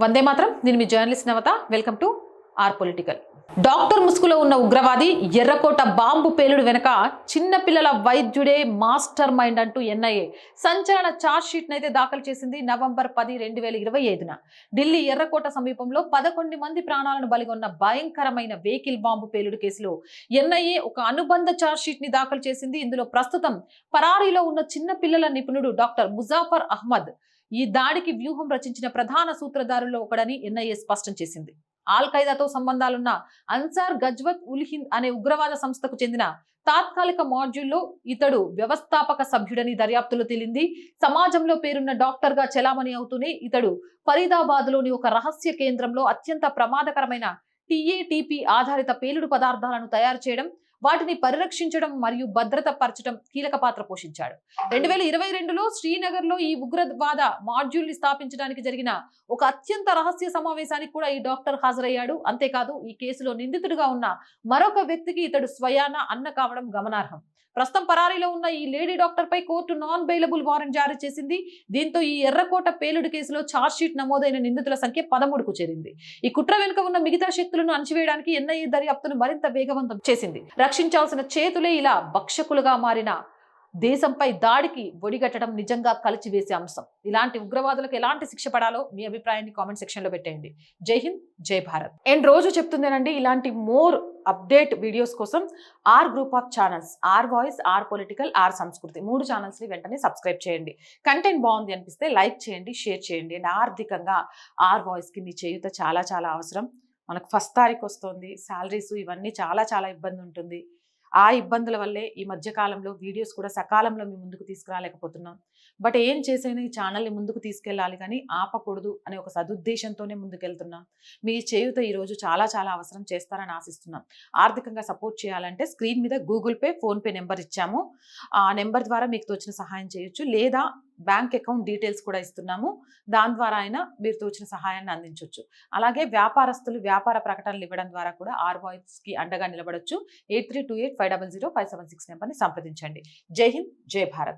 వందే మాత్రం. నేను మీ journalist Navatha. Welcome to our political. Doctor ముసుగులో ఉన్న ఉగ్రవాది ఎర్రకోట బాంబు పేలుడు వెనక చిన్నపిల్లల వైద్యుడే మాస్టర్ మైండ్ అంటూ ఎన్ఐఏ సంచలన ఛార్జ్ షీట్ అయితే దాఖలు చేసింది. నవంబర్ 10, 2025న ఢిల్లీ ఎర్రకోట సమీపంలో 11 మంది ప్రాణాలను బలిగొన్న భయంకరమైన వెహికల్ బాంబు పేలుడు కేసులో ఎన్ఐఏ ఒక అనుబంధ ఛార్జ్ షీట్ ని దాఖలు చేసింది. ఇందులో ప్రస్తుతం పరారీలో ఉన్న చిన్నపిల్లల నిపుణుడు డాక్టర్ ముజాఫర్ అహ్మద్ ఈ దాడికి వ్యూహం రచించిన ప్రధాన సూత్రధారుల్లో ఒకడని ఎన్ఐఏ స్పష్టం చేసింది. ఆల్ ఖైదాతో సంబంధాలున్న అన్సార్ గజ్వత్ ఉల్ హింద్ అనే ఉగ్రవాద సంస్థకు చెందిన తాత్కాలిక మాడ్యూల్లో ఇతడు వ్యవస్థాపక సభ్యుడని దర్యాప్తులో తేలింది. సమాజంలో పేరున్న డాక్టర్ గా చెలామణి అవుతూనే ఇతడు ఫరీదాబాద్ లోని ఒక రహస్య కేంద్రంలో అత్యంత ప్రమాదకరమైన టీఏటీపీ ఆధారిత పేలుడు పదార్థాలను తయారు చేయడం, వాటిని పరిరక్షించడం మరియు భద్రత పరచడం కీలక పాత్ర పోషించాడు. 2022లో శ్రీనగర్ లో ఈ ఉగ్రవాద మాడ్యూల్ ని స్థాపించడానికి జరిగిన ఒక అత్యంత రహస్య సమావేశానికి కూడా ఈ డాక్టర్ హాజరయ్యాడు. అంతేకాదు ఈ కేసులో నిందితుడిగా ఉన్న మరొక వ్యక్తికి ఇతడు స్వయాన అన్న కావడం గమనార్హం. ప్రస్తుతం పరారీలో ఉన్న ఈ లేడీ డాక్టర్ పై కోర్టు నాన్ బెయిలబుల్ వారెంట్ జారీ చేసింది. దీంతో ఈ ఎర్రకోట పేలుడు కేసులో ఛార్జ్ షీట్ నమోదైన నిందితుల సంఖ్య 13కు చేరింది. ఈ కుట్ర వెనుక ఉన్న మిగతా శక్తులను అణచివేయడానికి ఎన్ఐఏ దర్యాప్తును మరింత వేగవంతం చేసింది. రక్షించాల్సిన చేతులే ఇలా భక్షకులుగా మారిన దేశంపై దాడికి ఒడిగట్టడం నిజంగా కలిచివేసే అంశం. ఇలాంటి ఉగ్రవాదులకు ఎలాంటి శిక్ష పడాలో మీ అభిప్రాయాన్ని కామెంట్ సెక్షన్ లో పెట్టేయండి. జై హింద్, జై భారత్. అండ్ రోజు చెప్తుందేనండి, ఇలాంటి మోర్ అప్డేట్ వీడియోస్ కోసం our group of channels, our voice, our political, our Sanskriti 3 channels ని వెంటనే సబ్స్క్రైబ్ చేయండి. కంటెంట్ బాగుంది అనిపిస్తే లైక్ చేయండి, షేర్ చేయండి. అండ్ ఆర్థికంగా ఆర్ వాయిస్ కి మీ చేయూత చాలా చాలా అవసరం. మనకు ఫస్ట్ తారీఖు వస్తుంది, శాలరీస్ ఇవన్నీ చాలా చాలా ఇబ్బంది ఉంటుంది. ఆ ఇబ్బందుల వల్లే ఈ మధ్య కాలంలో వీడియోస్ కూడా సకాలంలో మీ ముందుకు తీసుకురాలేకపోతున్నాం. బట్ ఏం చేసైనా ఈ ఛానల్ని ముందుకు తీసుకెళ్ళాలి కానీ ఆపకూడదు అనే ఒక సదుద్దేశంతోనే ముందుకెళ్తున్నాం. మీ చేయూత ఈరోజు చాలా చాలా అవసరం, చేస్తారని ఆశిస్తున్నాం. ఆర్థికంగా సపోర్ట్ చేయాలంటే స్క్రీన్ మీద గూగుల్ పే, ఫోన్పే నెంబర్ ఇచ్చాము. ఆ నెంబర్ ద్వారా మీకు తోచిన సహాయం చేయొచ్చు, లేదా బ్యాంక్ అకౌంట్ డీటెయిల్స్ కూడా ఇస్తున్నాము. దాని ద్వారా అయినా మీరు తోచిన సహాయాన్ని అందించవచ్చు. అలాగే వ్యాపారస్తులు వ్యాపార ప్రకటనలు ఇవ్వడం ద్వారా కూడా ఆర్ వాయిస్ కి అండగా నిలబడొచ్చు. 8328500576 నెంబర్ని సంప్రదించండి. జై హింద్, జై భారత్.